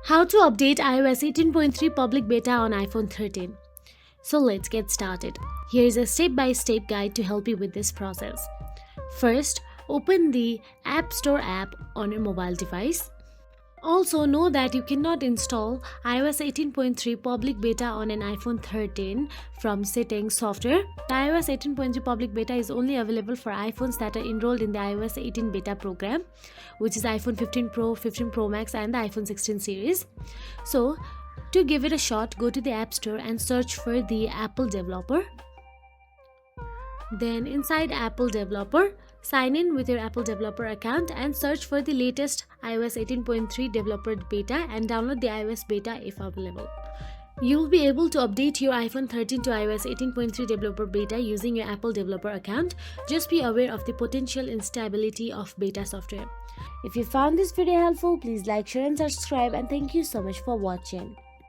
How to update iOS 18.3 public beta on iPhone 13. So let's get started. Here is a step-by-step guide to help you with this process. First, open the App Store app on your mobile device. Also know that you cannot install iOS 18.3 public beta on an iPhone 13 from Settings software. The iOS 18.3 public beta is only available for iPhones that are enrolled in the iOS 18 beta program, which is iPhone 15 Pro, 15 Pro Max and the iPhone 16 series. So, to give it a shot, go to the App Store and search for the Apple developer. Then inside Apple developer, sign in with your Apple developer account and search for the latest iOS 18.3 developer beta and download the iOS beta if available. You will be able to update your iPhone 13 to iOS 18.3 developer beta using your Apple developer account. Just be aware of the potential instability of beta software. If you found this video helpful, please like, share and subscribe, and thank you so much for watching.